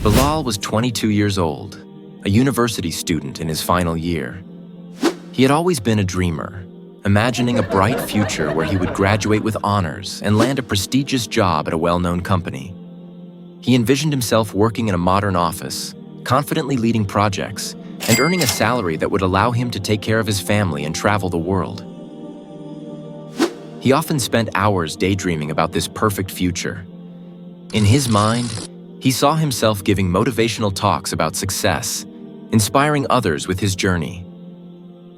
Bilal was 22 years old, a university student in his final year. He had always been a dreamer, imagining a bright future where he would graduate with honors and land a prestigious job at a well-known company. He envisioned himself working in a modern office, confidently leading projects, and earning a salary that would allow him to take care of his family and travel the world. He often spent hours daydreaming about this perfect future. In his mind, he saw himself giving motivational talks about success, inspiring others with his journey.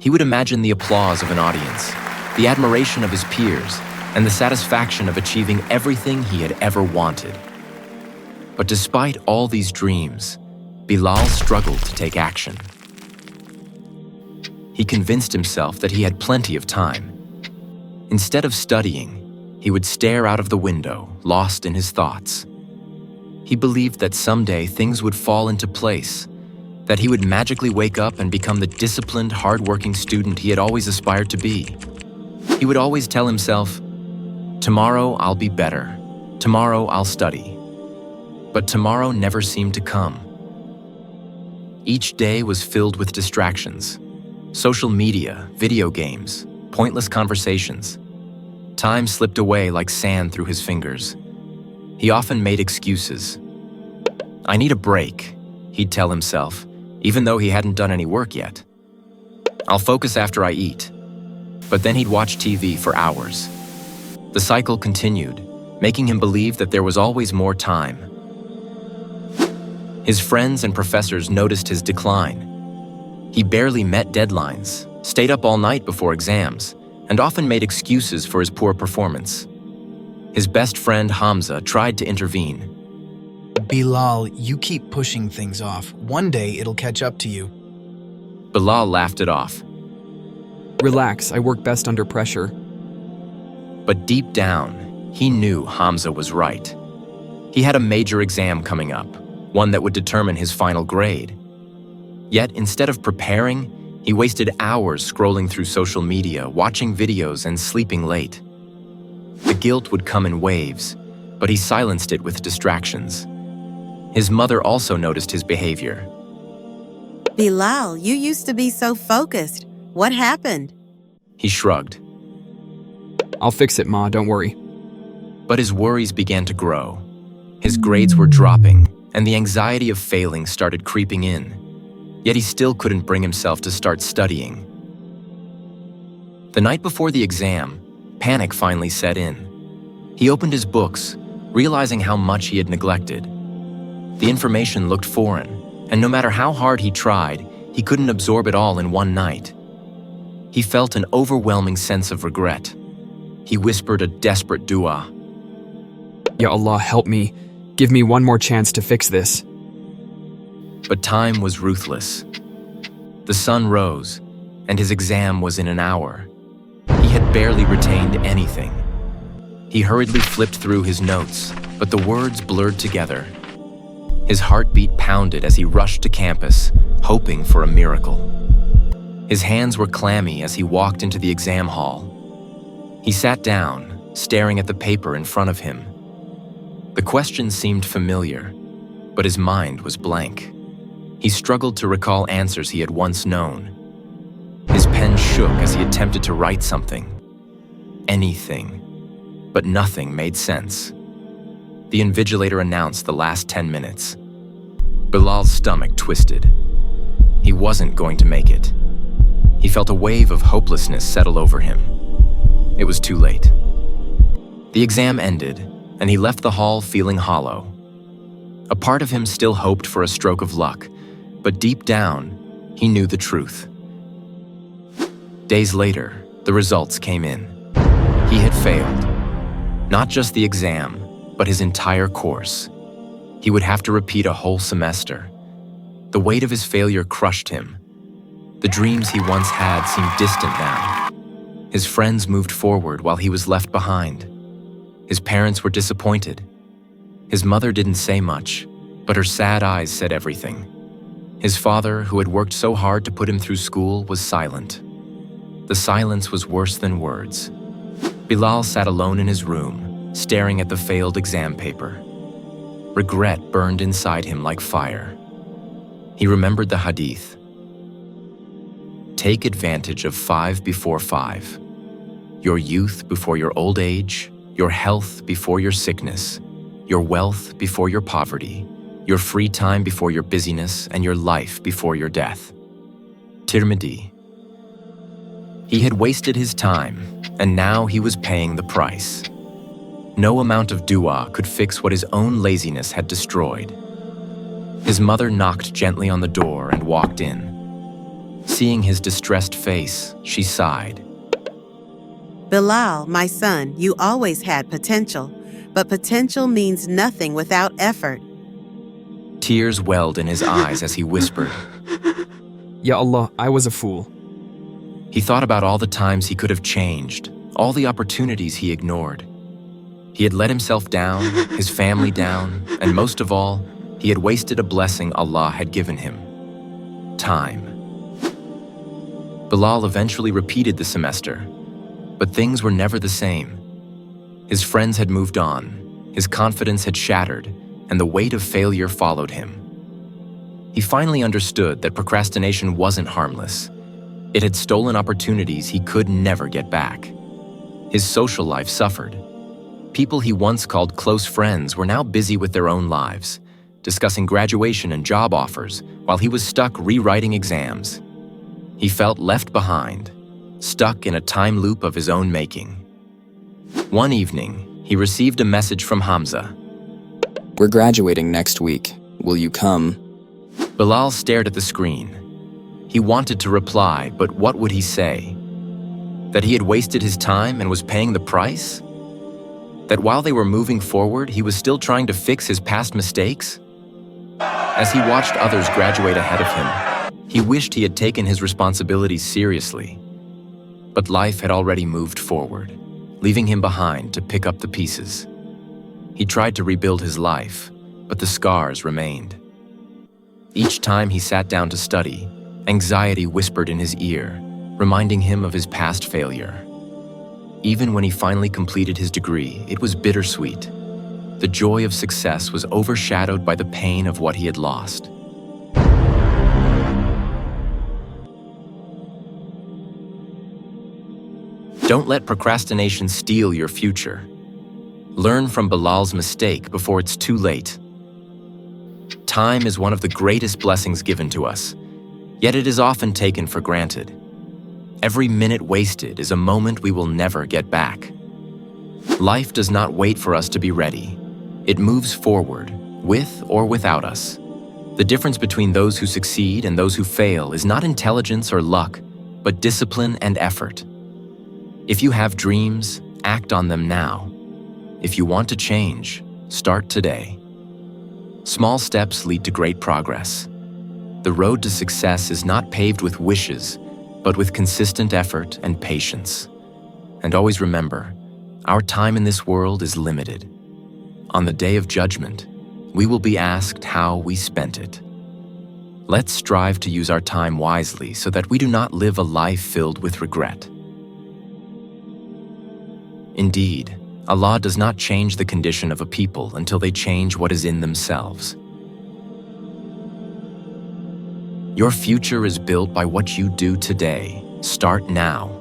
He would imagine the applause of an audience, the admiration of his peers, and the satisfaction of achieving everything he had ever wanted. But despite all these dreams, Bilal struggled to take action. He convinced himself that he had plenty of time. Instead of studying, he would stare out of the window, lost in his thoughts. He believed that someday things would fall into place, that he would magically wake up and become the disciplined, hard-working student he had always aspired to be. He would always tell himself, "Tomorrow I'll be better. Tomorrow I'll study." But tomorrow never seemed to come. Each day was filled with distractions: social media, video games, pointless conversations. Time slipped away like sand through his fingers. He often made excuses. "I need a break," he'd tell himself, even though he hadn't done any work yet. "I'll focus after I eat." But then he'd watch TV for hours. The cycle continued, making him believe that there was always more time. His friends and professors noticed his decline. He barely met deadlines, stayed up all night before exams, and often made excuses for his poor performance. His best friend Hamza tried to intervene. "Bilal, you keep pushing things off. One day it'll catch up to you." Bilal laughed it off. Relax, I work best under pressure. But deep down, he knew Hamza was right. He had a major exam coming up, one that would determine his final grade. Yet instead of preparing, he wasted hours scrolling through social media, watching videos, and sleeping late. The guilt would come in waves, but he silenced it with distractions. His mother also noticed his behavior. "Bilal, you used to be so focused. What happened?" He shrugged. I'll fix it, Ma, don't worry. But his worries began to grow. His grades were dropping, and the anxiety of failing started creeping in. Yet he still couldn't bring himself to start studying. The night before the exam, panic finally set in. He opened his books, realizing how much he had neglected. The information looked foreign, and no matter how hard he tried, he couldn't absorb it all in one night. He felt an overwhelming sense of regret. He whispered a desperate dua. Ya Allah, help me. Give me one more chance to fix this. But time was ruthless. The sun rose, and his exam was in an hour. He had barely retained anything. He hurriedly flipped through his notes, but the words blurred together. His heartbeat pounded as he rushed to campus, hoping for a miracle. His hands were clammy as he walked into the exam hall. He sat down, staring at the paper in front of him. The questions seemed familiar, but his mind was blank. He struggled to recall answers he had once known. His pen shook as he attempted to write something. Anything. But nothing made sense. The invigilator announced the last 10 minutes. Bilal's stomach twisted. He wasn't going to make it. He felt a wave of hopelessness settle over him. It was too late. The exam ended, and he left the hall feeling hollow. A part of him still hoped for a stroke of luck, but deep down, he knew the truth. Days later, the results came in. He had failed. Not just the exam, but his entire course. He would have to repeat a whole semester. The weight of his failure crushed him. The dreams he once had seemed distant now. His friends moved forward while he was left behind. His parents were disappointed. His mother didn't say much, but her sad eyes said everything. His father, who had worked so hard to put him through school, was silent. The silence was worse than words. Bilal sat alone in his room, staring at the failed exam paper. Regret burned inside him like fire. He remembered the hadith. Take advantage of 5 before 5. Your youth before your old age, your health before your sickness, your wealth before your poverty, your free time before your busyness, and your life before your death. Tirmidhi. He had wasted his time, and now he was paying the price. No amount of dua could fix what his own laziness had destroyed. His mother knocked gently on the door and walked in. Seeing his distressed face, she sighed. Bilal, my son, you always had potential, but potential means nothing without effort. Tears welled in his eyes as he whispered. Ya Allah, I was a fool. He thought about all the times he could have changed, all the opportunities he ignored. He had let himself down, his family down, and most of all, he had wasted a blessing Allah had given him. Time. Bilal eventually repeated the semester, but things were never the same. His friends had moved on, his confidence had shattered, and the weight of failure followed him. He finally understood that procrastination wasn't harmless. It had stolen opportunities he could never get back. His social life suffered. People he once called close friends were now busy with their own lives, discussing graduation and job offers while he was stuck rewriting exams. He felt left behind, stuck in a time loop of his own making. One evening, he received a message from Hamza. We're graduating next week. Will you come? Bilal stared at the screen. He wanted to reply, but what would he say? That he had wasted his time and was paying the price? That while they were moving forward, he was still trying to fix his past mistakes? As he watched others graduate ahead of him, he wished he had taken his responsibilities seriously. But life had already moved forward, leaving him behind to pick up the pieces. He tried to rebuild his life, but the scars remained. Each time he sat down to study, anxiety whispered in his ear, reminding him of his past failure. Even when he finally completed his degree, it was bittersweet. The joy of success was overshadowed by the pain of what he had lost. Don't let procrastination steal your future. Learn from Bilal's mistake before it's too late. Time is one of the greatest blessings given to us, yet it is often taken for granted. Every minute wasted is a moment we will never get back. Life does not wait for us to be ready. It moves forward, with or without us. The difference between those who succeed and those who fail is not intelligence or luck, but discipline and effort. If you have dreams, act on them now. If you want to change, start today. Small steps lead to great progress. The road to success is not paved with wishes, but with consistent effort and patience. And always remember, our time in this world is limited. On the day of judgment, we will be asked how we spent it. Let's strive to use our time wisely so that we do not live a life filled with regret. Indeed, Allah does not change the condition of a people until they change what is in themselves. Your future is built by what you do today. Start now.